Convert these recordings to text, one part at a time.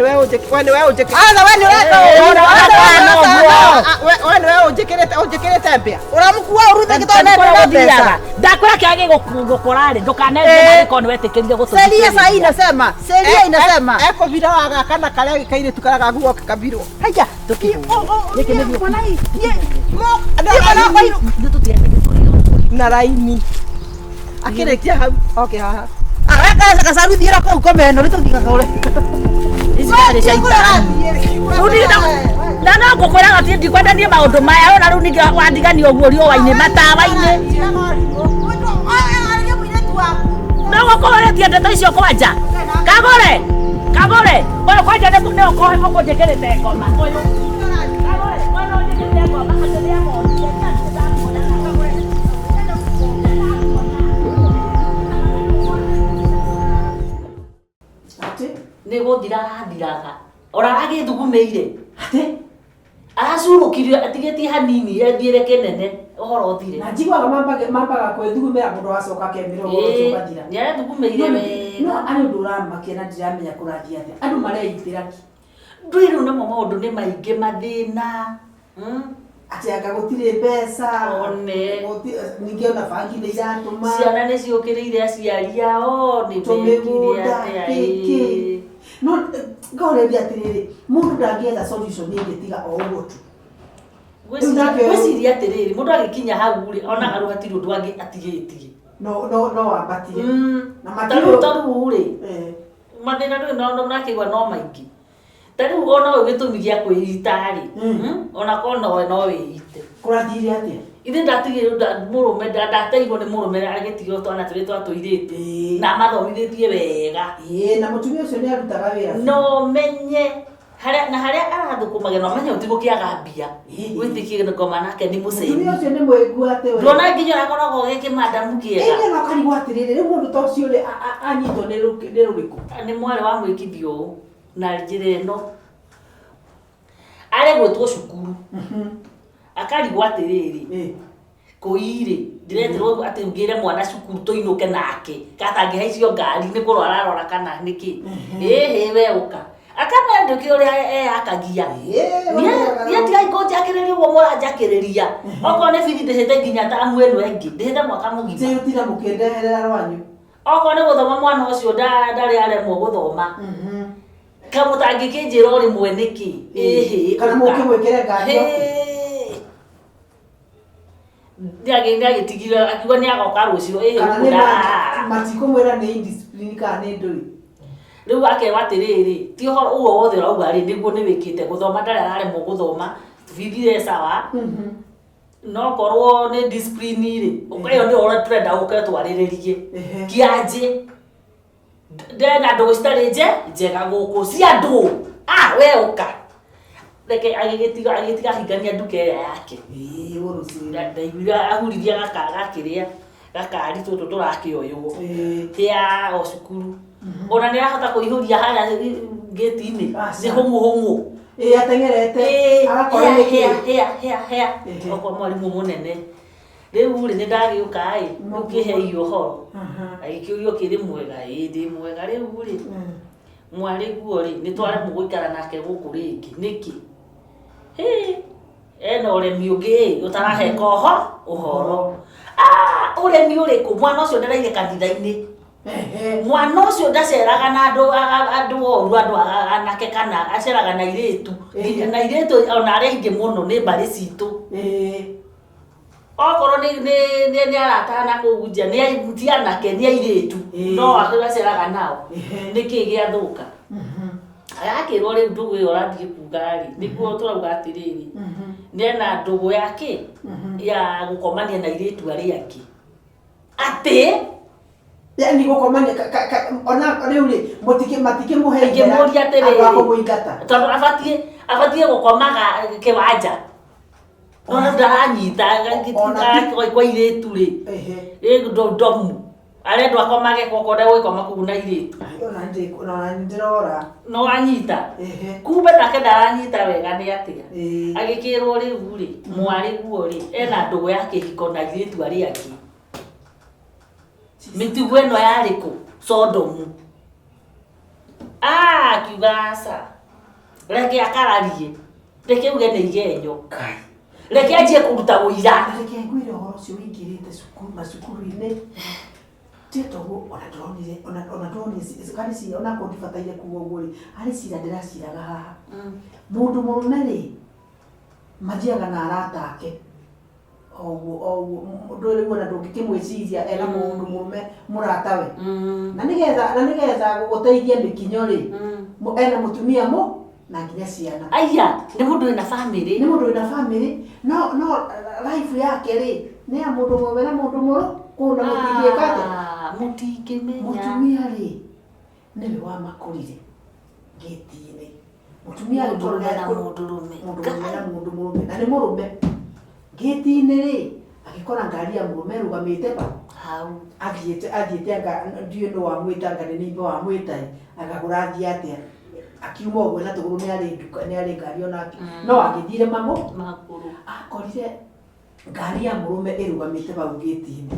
wewe ujeke. Ana wewe ureka. Wewe ujekirete mbia. Uramukua uruthe kitone pesa. Ndakwira kiage gukorare ndukanende ko niwetikirire gutu. Sheria sasa inasema. Sheria inasema. Eko vira waga kana kale gikaire tukaraga guo kabiro. Haya. Niki ndio. Mbona hii? Mo. Ana kwa hiyo. Na raini. Akirekia hau. Okay haha. Araka Gacharu thira ko komeno rituthika kore. Isirari shaitani. Ndana ngukwiraga ati ndikwendanie maundu maya ona riu ningi wandigani oguo riũa-inĩ matawa-inĩ. No gukoretie ndeto icio kwanja. Kagure. Oyo kwanja nĩ ukohe mũkũ njĩkĩrĩte ngoma. Oyo. Kagure, oyo njĩkĩrĩte ngoma akĩria mondi. Nĩ gũthiraga. Orarage thugumeire. Ate? Aracurukirio atigetie hanini ethiire kinene uhoro uthire. Na njiguaga mambaga kwithugumira mundu wacoka kemiro gucoka thira. Ni arathugumeire we. No ani nduramakia na ndiramenya kurathia atia. Andu mareithira ki. Ndwiru na maundu ni maingi mathina. Ati akagutire mbeca. One. Ningiona bangi ni iratuma. Ciana ni ciukiriire aciari ao ni mekire atia. No ngoreria atiriri mundu ndangietha solution ingitiga o uguo tu. Gwiciria atiriri mundu agikinya hau ri ona aru hatiru ndu angi atigitie. No abatie. Na mataru ri. Mathina no nakigwa no maingi. Tariu ona we gitumi gia kwirita ri. Ona kona we no wiite. Kurathire atia? Ithe ndatigire murume ndateirwo ni murume agitigo twana turi twatuirite na mathomithitie wega. Na mutumia ucio ni arutaga wira. No menye haria arathukumaga no menye utigo kiaga mbia. Witikie ngoma nake ni muceni. Mutumia ucio ni mwegu ate we. Ndona nginya akoragwo geke madamu kiega. Ene no karigwo atiriri riu mundu ta ucio ri anyitwo ni ruriku. Ni mwari wa mwikithio na njire no. Are gwetwo cukuru. Akarigwo atiriri kuiri ndireterwo ati ngire mwana cukuru toinuke nake katangi haicio ngari ni kurora kana niki we uka akana nduki uria akagia ni tiga ikoja akiriria wo mora jakiriria oko ne bithi ndihete nginya tamu eno engi ndihete mwaka mugima je utira mukendeherera rwanyu oko ne guthoma mwana ucio ndari aremwo guthoma kamutangi kinjira uri mweniki kana mukimwekere ngari ndiage tigira akiwa ni agoka rucio matiko mwera ni indiscipline ka ni ndui riu ake watiriri ti ho uwo wothe rauga ri niguo ni wikite guthoma ndare araremwo guthoma vidire sawa no korwo ni discipline ri ukayo ni ora trend uka twariririe kiaje ndena ndo starije njega guku cia ndu we uka reke agitiga hingania nduke yake urucira ndaigua ahurithia gakaria gakari tutu turakioywo tia o cukuru ona ni ahota kuihuria haria gate-ini ni humu atengerete agakora niki hea okwa mwalimu munene riu ri ni ndagiuka ukihe uhoro agikiurio kiri mwega ndi mwega riu ri mwari guo ri ni tware muguikara nake guku ringi niki eno uremi ungi utarahe koho uhoro uremi uriku mwana ucio ndaraire kanitha-ini mwana ucio ndaceraga na andu oru andu anake kana aceraga na iritu ona aria ingi muno ni mbari citu okorwo ni aratana kugunjia ni ti anake ni airitu no aceraga nao niki giathuka agakirwo riu ndugu iyo arathie kugari niguo turauga atiriri nena ndugu yake ya gukomania na iritu aria angi ati yani gukomania ona riu ri matike muheire muria atiriri agakumuingata tondu abatie gukomaga kiwanja ona ndaranyita kwa iritu ri ndomu arendwo akomage kokode gwikoma kuu na iritu ona ndirora no anyita kumbe nake ndaranyita wega ni atia agikirwo riu ri mwari guo ri ena ndugu yake hiko na iritu aria angi mitugo eno yariku Sodomu kiugasa reke akararie reke uge nĩ igenyo reke anjie kũruta ũira reke ngwĩre ũhoro ũcio wĩingĩrĩte macukuru-inĩ tetoguo ona ndonire kana cira ona ko ndibataire kuga ũguo rĩ harĩ cira ndĩraciraga haha mũndũ mũrũme rĩ mathiaga na arata ake oguo mũndũ rĩu ona ndũngĩkĩmwĩciria ena mũndũ mũrũme mũratawe na nĩgetha gũteithia mĩkinyo rĩ ena mũtumia na nginya ciana aya nĩ mũndũ wĩna family no life yake rĩ nĩ ya mũndũ mũrũme na mũndũ mũrũ kuna mũtingĩkaga mũtingĩmenya mũtumia rĩ nĩwe wamakũrire gĩti-inĩ mũtumia mũndũrũme na mũndũrũme na nĩ mũrũme gĩti-inĩ rĩ agĩkora ngari ya mũrũme rũgamĩte hau athiĩte anga ndiũ nĩ wamwĩta anga nĩ nĩimba wamwĩta akagũra athiĩ atĩa akiuma ũguo na tũgũrũ nĩ arĩ ngari onake no agĩthire magũrũ akorire ngari ya mũrũme ĩrũgamĩte bau gĩti-inĩ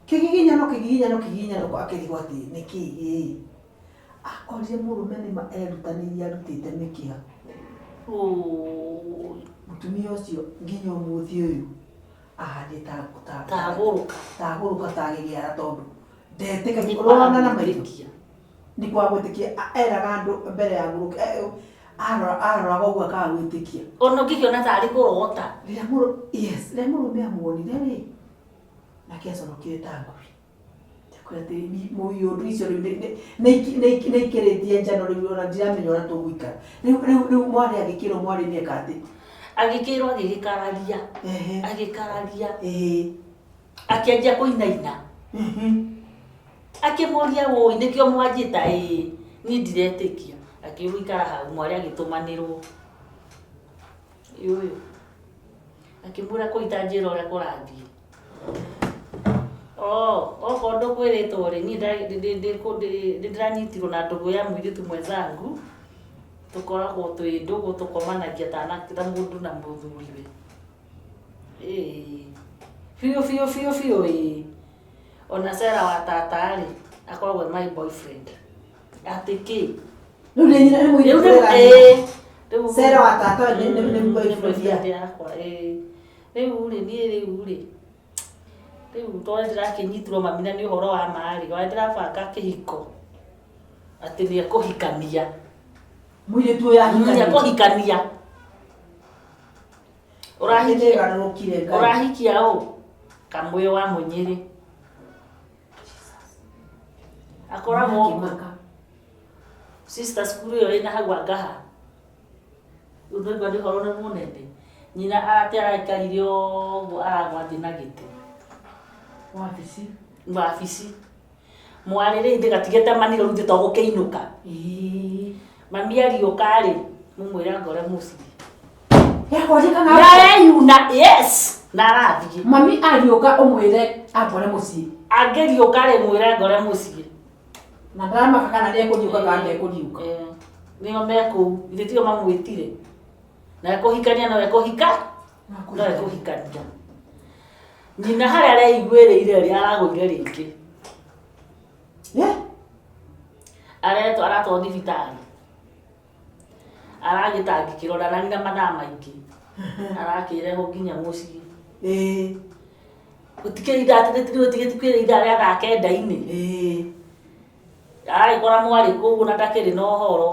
kĩgiginyano akĩrigwo atĩ nĩkĩĩ akorire mũrũme nĩma erutanĩirie arutĩte mĩkiha mũtumia ũcio nginya ũmũthĩ ũyũ ahana tagũrũka tagĩgĩara tondũ ndetĩkagia ũrona na maitho nĩ kwa gwĩtĩkia eraga andũ mbere ya gũrũka aroraga ũguo akaga gwĩtĩkia ona ũngĩkĩona tarĩ kũrogota rĩrĩa mũrũme amuonire rĩ nake aconokire ta ngui kwĩra atĩ mũiyũndũ icio rĩu nĩ ikĩrĩtie njano rĩu ona ndiramenya ũrĩa tũgũikara rĩu mwarĩ agĩkĩrwo mwarĩ nĩ eka atĩ agĩkĩrwo agĩkararia akĩanjia kũinaina akĩmoria wũi nĩkĩo mwanjĩta niĩ ndiretĩkia akĩgũikara hau mwarĩ agĩtũmanĩrwo yũyũ akĩmwĩra kũita njĩra ũrĩa kũrathiĩ okorwo ndũkwĩrĩtwo rĩ niĩ ndĩranyitirwo na ndũgũ ya mũirĩtu mwenzangu tũkoragwo twĩ ndũgũ tũkomanagia ta mũndũ na mũthuriwe biũ ona Sarah wa tata rĩ akoragwo my boyfriend atĩ kĩ rĩu Sarah wa tata nĩ boyfriend yakwa rĩu tondũ ndĩrakĩnyitirwo mami na nĩ ũhoro wa marĩ wa ndĩrabanga kĩhiko atĩ nĩ ekũhikania mũirĩtu ũyũ ekũhikania ũrahikia ũ kamũyũ wa Mũnyĩrĩ akoragwo sister skuru ĩyo ĩna hau Angaha rĩu nĩguo nĩ ũhoro nĩ mũnene nyina atĩ araikarire ũguo aragwathi na gĩtĩ wabici mwarĩ rĩ ndĩgatigĩte maniro rĩu tũgũkĩinũka mami ariũka rĩ mũmwĩra ngore mũciĩ yareyuna na arathiĩ mami ariũka ũmwĩre angore mũciĩ angĩriũka rĩ mwĩre ngore mũciĩ na ndaramaka kana nĩekũriũka kana ndekũriũka nĩo mekũu ithe tio mamwĩtire na ekũhikania no ekũhikania nyina harĩa areiguĩrĩire rĩ aragũire rĩngĩ aratwarwo thibitarĩ aragĩtangĩkĩrwo ndanarĩ na mathaa maingĩ arakĩrehwo nginya mũciĩ gũtigĩtikwĩra ithaa rĩa thaa kenda-inĩ aragĩkora mwarĩ kũu na ndakĩrĩ na ũhoro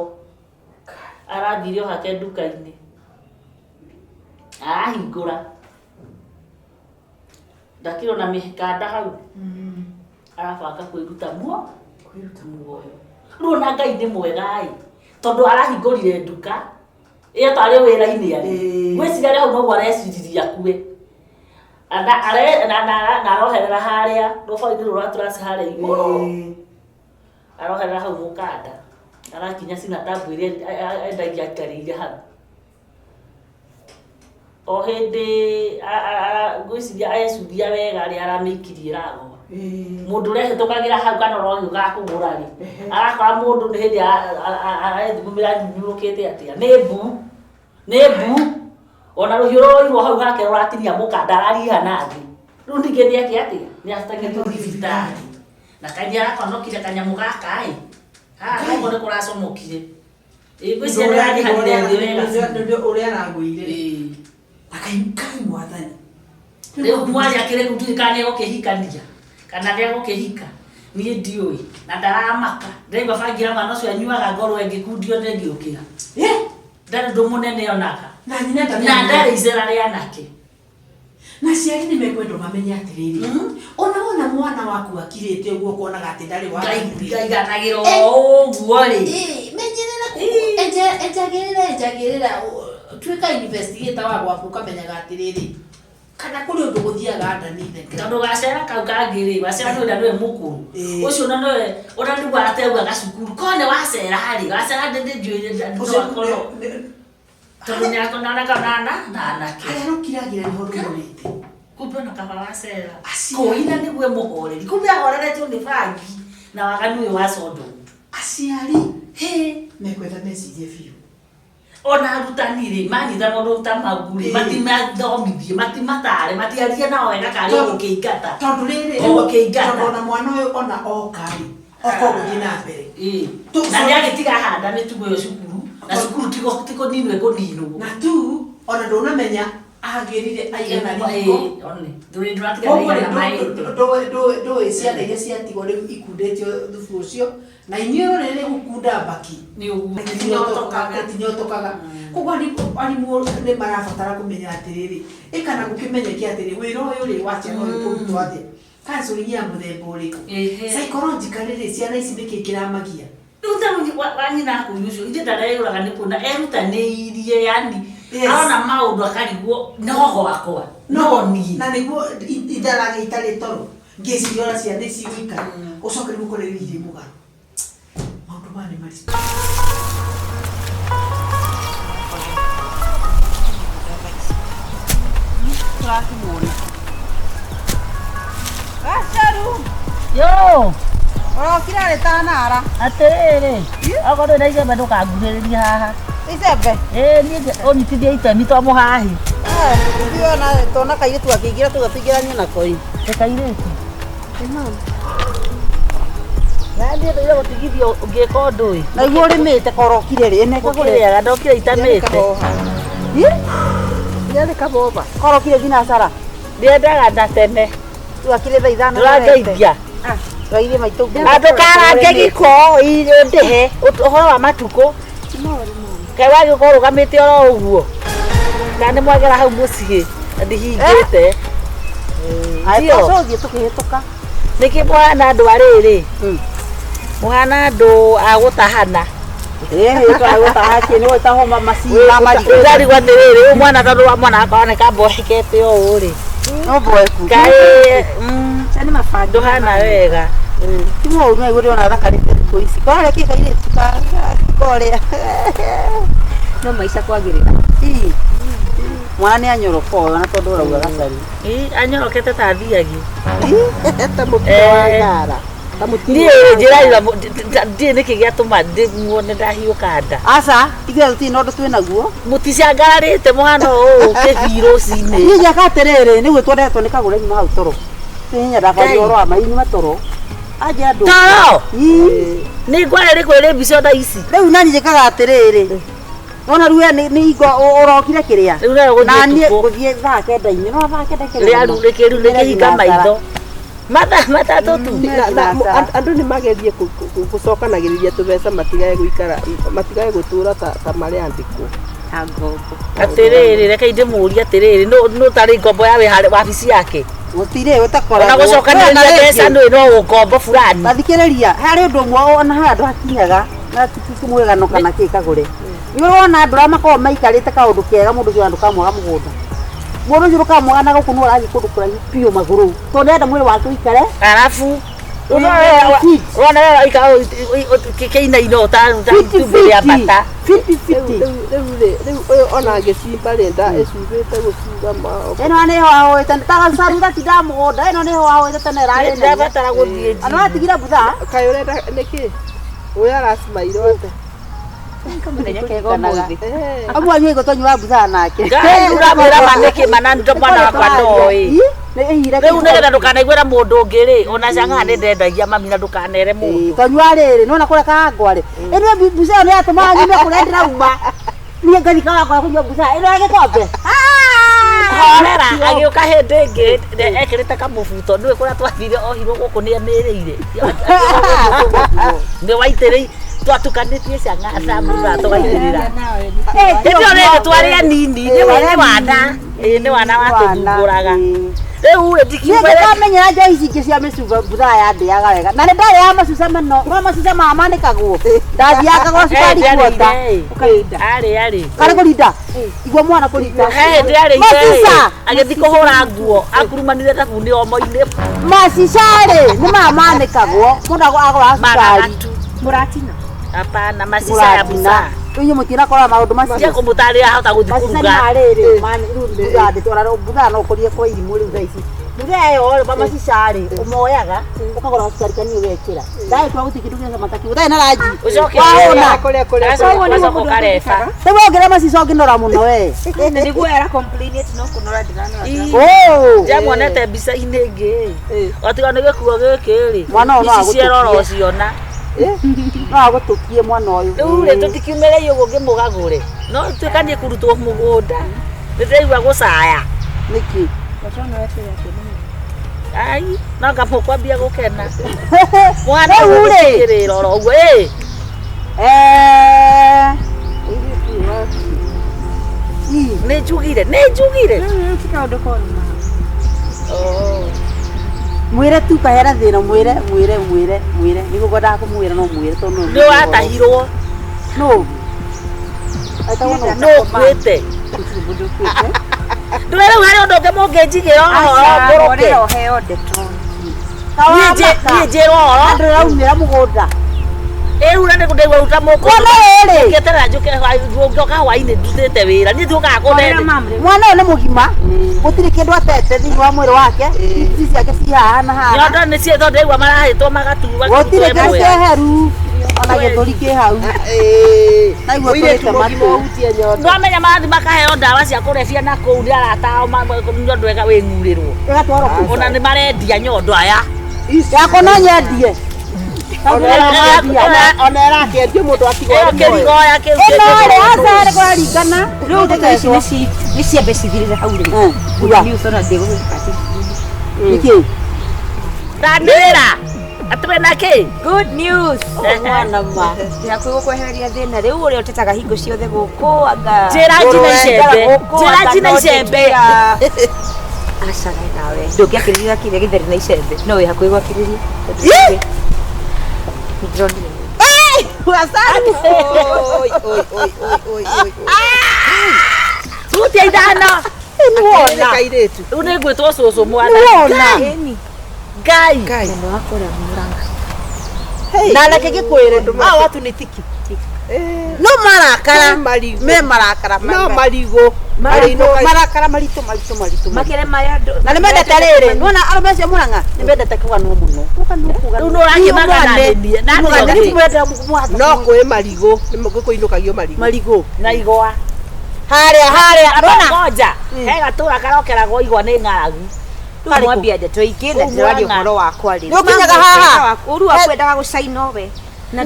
arathire o hake nduka-inĩ arahingũra ndakĩrwo na mĩkanda hau arabanga kwĩruta muoyo rĩu ona Ngai nĩ mwega tondũ arahingũrire nduka ĩyo tarĩ wĩra-inĩ arĩ gwĩciria hau noguo areciririe akue na aroherera harĩa rũbaũ-inĩ rũrĩa tũraci harĩa igũrũ aroherera hau mũkanda arakinya cinatambu ĩrĩa endagia aikarĩire hau o hĩndĩ ngwĩciria eciria wega rĩ aramĩikirie rago mũndũ ũrehĩtũkagĩra hau kana ũrohiũkaga kũgũra rĩ arakora mũndũ nĩ hĩndĩ arethimumĩra nyunyũrũkĩte atĩa nĩ mbu ona rũhiũ rũroirwo hau hake rũratinia mũkanda arariha na thĩ rĩu ningĩ nĩeke atĩa nĩacitagĩtwo thibitarĩ na kaingĩ arakonokire kanyamũ gaka Ngo ne kuracomokire. Ngwĩciria nĩrathĩhanire thĩ wega. Ndio ũrĩa aragũire. Akai mwathani. Rĩu mwarĩ akĩrĩ gũtuĩka nĩegũkĩhikania kana ndegũkĩhika. Niĩ ndiũĩ na ndaramaka. Ndĩraigua bangira mwana ũcio anyuaga ngoro ĩngĩkundio ndĩngĩũkĩra. Ndarĩ ũndũ mũnene onaga. Na ndarĩ icera rĩa anake. Na ciari nimekwenda mamenye atiriri. Ona mwana waku akirite uguo kuonaga ati ndari wa ngaiganagĩra ũguo rĩ. Menyerera ejagirira twika investigator wa gwaku kamenyaga atiriri. Kana kuri undu guthiaga ndani theke. Tondu gacera kau kangĩrĩ gacera nĩ ndarĩ mũkũrũ. Ũcio na nĩ ũrandugwa ategwa gacukuru. Kone wacera harĩ gacera ndĩnjũire ndakoro. Tondu nĩ akonana na anake. Arĩa rũkiragira nĩ horu mũrĩte. Kumbe na kaba wacera. Koina nĩguo mũhoreri. Kumbe ahoreretwo nĩ bangi na waganu ũyũ wa condo. Aciari mekwenda mecirie biũ. Ona arutani rĩ manyita maũndũ ta mau rĩ matimathomithie matimatare matiarie nao wega karĩ gũkĩingata. Tondu rĩrĩ gũkĩingata. Ona mwana ũyũ ona okari okogũthiĩ na mbere. Na nĩagĩtiga handa mĩtugo ĩyo cukuru na cukuru tiko ninwe kũninwo. Na tu ona ndũnamenya agĩrire aigana riko. Ndũĩ ciana iria ciatigwo rĩu ikundĩtio thubu ũcio na inyuĩ rĩrĩ gũkunda mbaki tinyotokaga. Koguo arimũ nĩ marabatara kũmenya atĩrĩrĩ ĩkana gũkĩmenyeke atĩrĩ wĩra ũyũ rĩ waciana ũyũ kũrutwo atĩa counseling ya mũthemba ũrĩkũ psychologically rĩ ciana ici nĩkĩ kĩramagia. Rĩu ta wanyina kũnyũ ũcio ithe ndareyũraga nĩ kuona erutanĩirie yani arona maũndũ akarigwo noho wakwa no niĩ na nĩguo itharage itarĩ toro ngĩciria ona ciana ici gũikara ũcoke rĩu ũkore irĩ mũgarũ. Maũndũ maya nĩ maritũ. Gacharu! Yo! Ũrokira rĩ ta nara? Atĩrĩrĩ, okorwo ndĩ icembe ndũkanguhĩrĩria haha. Icembe? Niĩ ũnyitithie itemi to mũhahi. Ndiona tona kairĩtu akĩingĩra tũgatũingĩrania nako ĩ. Kairĩtu? Na ndiĩ ndĩire gũtigithio ũngĩka ũndũ ĩ. Na igua ũrĩmĩte korokire rĩ nĩ kũrĩaga ndokire itamĩte. Ndiarĩ kaboba. Korokire nginya Sara. Ndiendaga na tene. Rĩu akĩrĩ thaa ithano. Ndũrangeithia. Twaire maitũ. Andũ karange gĩko ndĩhe ũhoro wa matukũ. Kaĩ wagĩkorwo ũrũgamĩte oro ũguo. Kana nĩ mwagera hau mũciĩ ndihingĩte. Tũcũthiĩ tũkĩhĩtũka. Nĩkĩ mũhana andũ arĩrĩ? Mũhana andũ a gũtahana. Gũtaha kĩni gũtaho macina marigũ. Ndarigwo atĩrĩrĩ mwana tondũ wa mwana akoneka mboekete ũũ rĩ. No mboeku. Kaĩ nĩ mabandi ndũhana wega. Ti mũru no igũrĩ ona thakarĩte thikũ ici. Kore kĩkairĩtu kore. No maica kwagĩrĩra. Mwana nĩ anyoroka ũyũ na tondũ ũrauga Gacharu. Anyorokete ta thiagi. Ta mũtwe wa ngara. Ndiĩ njĩraira ndiĩ nĩkĩ gĩatũma ndĩmuone ndahiũka nda. Aca tigĩra tũtirĩ na ũndũ twĩ naguo. Mũticangararĩte mũhano ũũ kĩbirũci-inĩ. Niĩ njaka atĩrĩrĩ nĩguo twendetwo nĩ Kagure nyuma hau toro. Tinya ndabaria ũhoro wa maini toro. Anja andũ. Toro? Nĩ ngwarĩrĩ kwĩrĩ mbica thaa ici. Rĩu nani njĩkaga atĩrĩrĩ. Wona rĩu nĩ ingo ũrokire kĩrĩa. Na niĩ gũthiĩ thaa kenda-inĩ no thaa kenda kĩrĩa. Rĩu rĩkĩhinga maitho. Matatũ tu. Andũ nĩ magerie gũcokanagĩrĩria tũbeca matigae gũtũra ta marĩa andĩkwo. Atĩrĩrĩ reke ndĩmũrie atĩrĩrĩ nũ tarĩ ngombo ya wabici yake. Gũtirĩ ũtakoragwo. Ona gũcokanĩrĩria mbeca nĩ no ngombo fulani. Mathikĩrĩria harĩ ũndũ ũmwe ona handũ hakinyaga na tikimwĩgano kana kĩ Kagure. Nĩ wona andũ arĩa makoragwo maikarĩte kaũndũ kega mũndũ ũcio andũ kamwaga mũgũnda. Mũndũ ũcio kamwaga na gũkũ nĩ ũrathiĩ kũndũ kũraihu piũ magũrũ. Tondũ nenda mwĩrĩ wake ũikare. Arabu Rona kĩinaina ũtatumbĩria bata. 50-50. Rĩu ũyũ ona angĩcimba rĩ nda ĩcubĩte gũcuga mao. Ĩno nĩ hoahũĩte ta Gacharu ndatinda mũgũnda. Ĩno nĩ hoahũĩte tene ĩrarĩ. Ndabatara gũthiĩ. Andũ atigire butha. Kaĩ ũrenda nĩkĩ? Ũyũ aracimairwo atĩa? Amwe anyue gũtonyua butha nake. Ngai uramwĩra manĩkĩ mana ndo mwana wakwa ndoĩ. Rĩu nĩgetha ndũkanaiguĩra mũndũ ũngĩ rĩ, ona canga nĩ ndendagia mami na ndũkanere mũndũ. Tonyua rĩrĩ, nona kũrĩa kangwa rĩ. Ĩno mbuca ĩyo nĩ yatũma nyume kũrĩa ndĩrauma. Niĩ ngathika wakwa kũnyua mbuca. Ĩno ya gĩkombe. Horera agĩũka hĩndĩ ĩngĩ ekĩrĩte kamũbuto nĩwe kũrĩa twathire ohirwo gũkũ nĩ anĩrĩire. Nĩ waitĩrĩi twatukanĩtie canga cambura tũgaitĩrĩra. Hĩndĩ ĩyo rĩngĩ twarĩ anini nĩ wana. Nĩ wana watũthumbũraga. Rĩu ndikiumire ndamenyera njo ici ingĩ cia mĩcuba mbura yandĩaga wega. Na nĩ ndarĩ ya macuca mano, no macuca maya manĩkagwo. Ndathiaga gwa cukari kuota. Arĩ. Karĩ kũrinda. Igua mwana kũrinda. Hĩndĩ arĩ agĩthiĩ kũhũra nguo akurumanire thabuni omo-inĩ. Macica rĩ nĩ maya manĩkagwo. Mũndũ agũra cukari. Mũratina. Hapana, macica ya busa. Rĩu mũtina kora maũndũ macio. Cia kũmũtarĩra hota gũthiĩ kũruga. Macica rĩrĩ mani rĩu ndũgathiĩ twara mbura no kũria kwa irimũ rĩu thaa ici. Mbura ĩyo rĩ macica rĩ ũmoyaga ũkagũra cukari kanini ũgekĩra. Ndaĩ twa gũthiĩ kĩndũ kĩa samaki. Ũtarĩ na rangi. Ũcoke kũrĩa kareba. Rĩu ongera macica ũngĩnora mũno we. Nĩguo era complain ati no kũnora ndirana. Ndiamuonete mbica-inĩ ĩngĩ. Otiga nĩ gĩkuo gĩkĩ rĩ. Mwana ũyũ no ici ciarora ciona. No agũtũkie mwana ũyũ. Rĩu rĩ tũtikiumĩre iyo gũngĩ mũgagũre. No twĩkanie kũrutwo mũgũnda. Nĩndĩraigua gũcaya. Nĩkĩ? Ai, no ngamba kwambia gũkena. Mwana ũyũ rĩ kĩrĩrora ũguo nĩnjugire. Mwĩre tu kahera thĩna mwĩre nĩguo ngwendaga kũmwĩra no mwĩre tondũ nĩ watahirwo. No ũkuĩte. Ndũrĩ rĩu harĩ ũndũ ũngĩ mũngĩnjigĩra ũhoro ngũrũke. Niĩ njĩrwo ũhoro. Andũ raumĩra mũgũnda. Rĩu na nĩkũndaigua ruta mũkũ. Kona rĩrĩ. Ngeterera njoka hwainĩ ndutĩte wĩra. Niĩ ndiũkaga kũnene. Mwana ũyũ nĩ mũgima. Gũtirĩ kĩndũ atete thĩinĩ wa mwĩrĩ wake. Ici ciake ci haha na haha. Nyondo nĩ cio tondũ ndaigua marahĩtwo magatuba. Gũtirĩ kĩndũ kĩheru. Ona gĩthũri kĩ hau. Naigua tũrĩte matũ. Ndwamenya marathi makaheo ndawa cia kũrebia na kũu nĩ aratao nyondo ĩga wĩng'urĩrwo. Ĩgatwarwo kũu. Ona nĩ marendia nyondo aya. Yako no nyendie. Ona ĩrakĩendio mũndũ atigwo kĩrigoya kĩu. Ĩno rĩ aca rĩ kũraringana. rĩu thikũ ici nĩ ciambe cithirĩre hau rĩ. Nĩ ũcona ndĩgũgĩkati. Nĩkĩ? Ndandĩra. Atũme na kĩ? Good news. Mwana ma. Yakwĩ gũkwehereria thĩna rĩu ũrĩa ũtetaga hingo ciothe gũkũ anga. Njĩra njina icembe. Acaga nawe. Ndũngĩakĩrĩria kĩrĩa gĩtherĩ na icembe. No wĩ hakuhĩ gwakĩrĩria. Rutia ithano. Nĩwona. Rĩu nĩ ngwĩtwo cũcũ mwana. Nĩwona. Ngai. Nĩ wakũrĩa Murang'a. Na nake gĩkwĩre. Aa watu nĩ tiki. No marakara. Me marakara. No marigo. Marakara maritũ. Makĩre maya andũ. Na nĩ mendete rĩrĩ. Nĩwona arũme acio Murang'a nĩ mendete kũganwo mũno. Rĩu nĩ ũrakĩmagananĩria. No kwĩ marigo. Nĩ gũkũinũkagio marigo. Marigo. Na igwa. Harĩa. Ngoja. He gatũra karokeragwo igwa nĩ ng'aragu. Mwambia ndeto ingĩ na ndĩraria ũhoro wakwa rĩ. Nĩ ũkinyaga haha. Ũru akwendaga gũcaina we. Na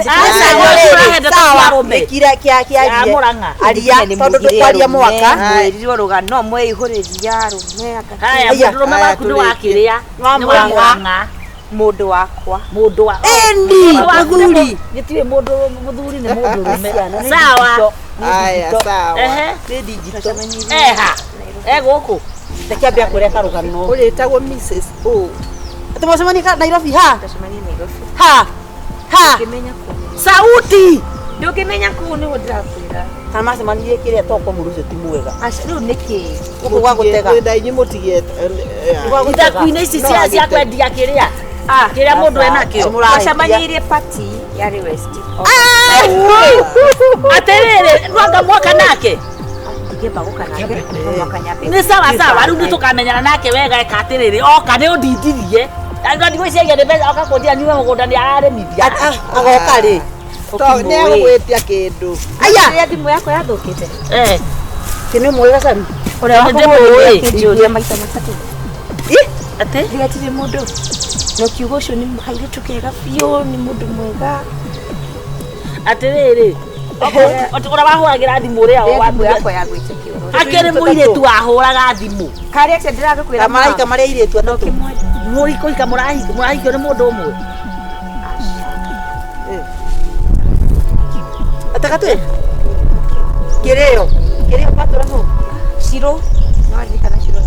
aria tondũ ndũkwaria mwaka mwĩrirwo rũgano mwĩihũrĩria rũme haya mũndũrũme waku nĩ wakĩrĩa nĩ Murang'a mũndũ wakwa mũndũ wa endi mũthuri gĩtirĩ mũndũ mũthuri nĩ mũndũrũme sawa sawa nĩ digital gũkũ ndakĩambia kũreka rũgano ũrĩtagwo Mrs. O atũmacemania Nairobi ha Ndũkĩmenya kũu. Sauti. Ndũkĩmenya kũu nĩ ndĩrakwĩra. Kana macemanirie kĩrĩa toko mũndũ ũcio ti mwega. Rĩu nĩkĩ? Gũkũ gwa gũtega. Ndainyĩ mũtigete. Ithaku-inĩ ici cia kwendia kĩrĩa. Kĩrĩa mũndũ enakĩo. Twacemanirie party yarĩ West. Atĩrĩrĩ, nwanga mwaka nake. Ngĩmba gũkana mwaka nyambe. Nĩ sawa, rĩu nĩ tũkamenyana nake wega eka atĩrĩrĩ, oka nĩ ũndindirie. Andũ ndigwĩciria nĩ mbeca oka kũndia nyume mũgũnda nĩ ararĩmithia. Agoka rĩ. Nĩ agwĩtia kĩndũ. Aya, thimũ yakwa yathũkĩte. Kĩnĩ mwega sana. Ũrĩa wakũgũrĩte njũria maita matatũ. ate ndigatire mundu no kiugo ucio ni haire tukega biũ ni mundu mwega atiriri otukora bahuragira thimu ria wabu yako ya gwite kiugo akere muiretu ahuraga thimu kari axe ndiragukwira malaika maria iretu no kimwe muriko ikamurahi murahikio ni mundu umwe atakatwe kireo patura no shiro no andikana shiro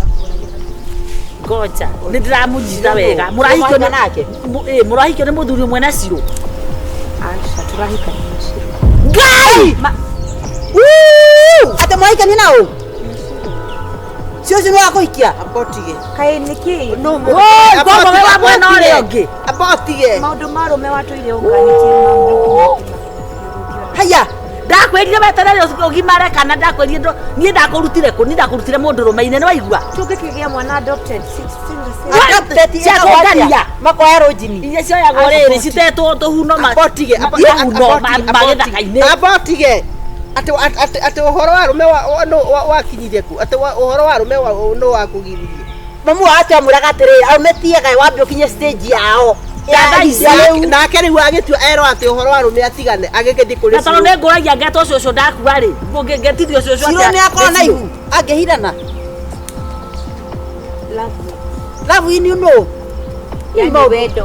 gocha ndiramujita wega murahikio nake murahikio ni muthuri umwe na shiro asha turahikana na shiro Gai! Ate mwaikania nao? Sio sino wako ikia abotige. Kae niki? No. Gogo wewe bwana ole onge. Abotige. Maundu maro me watu ile unganitie mambo. Haya, ndakwirire weterere ugimare kana ndakwirire ndo nie ndakurutire ku ni ndakurutire mundu rumaine ni waigua. Tukikigia mwana adopted 16 adopted ya kogania. Mako ya rojini. Iye cio ya gorere citetwo tuhuno ma. Abotige. Magetha-inĩ. Abotige. Ate uhoro wa rume wa kinyire ku. Ate uhoro wa rume no wa kugiririe. Mamu acha muragatire ametie gai wambe ukinye stage yao. Na keri wagetu ero ate uhoro wa rume atigane agekedi kuri. Na tono nguragia ngeto coco ndakuga ri. Ngengetirio coco atia. Siro ni akona ihu. Angehirana. Love you know. Yani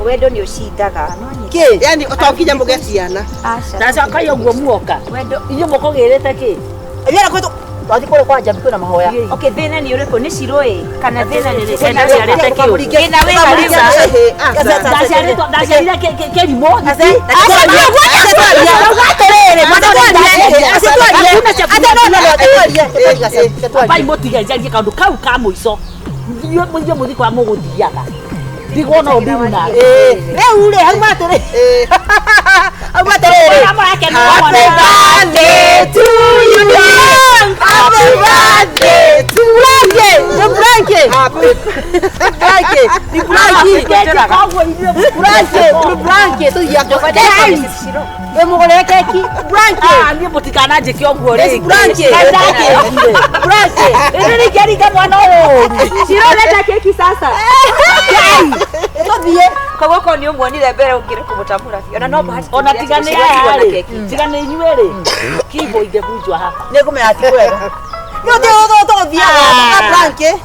wendo ni ushindaga no ki yani utokinya mugeciana asha ndaca kayo guo muoka wendo iyo mukogirite ki yera kwetu twathi kule kwa jambi kwina mahoya okay thina ni uriko ni ciroe kana thina ni thina ciarite ki thina we marisa ndaciarire ke limo pai motiga jarie kaundu kau ka muico ndio muthi kwa muguthiaga digona obuna ule haumatere haumatere happy birthday to you happy birthday to you Frankie Frankie tu ya kwa dai emugole keki Frankie ndiye mutikana je kioguo ri Frankie ene keri kama mwana uyu shiro leta keki sasa tobie kogoko ni umwonire mbere ungire kumutambura ona no bahati ona tigane ya tigane inyuere kibo ide bujwa hapa nekume atikwega yote tobie Frankie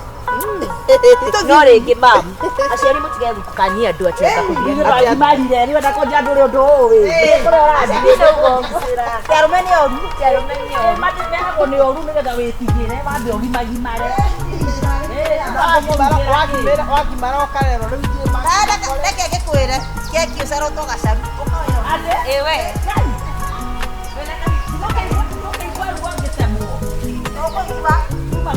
no ringi mam aciari mutige gukania andu atienda kuthia ati marire ni wenda konja nduri undu uwi Carmenio matibehagwo ni oru nigetha witigire wambe ugimagimare wakimara ukarero riu reke gikwire keki ucaro to gacaru ewe Kuma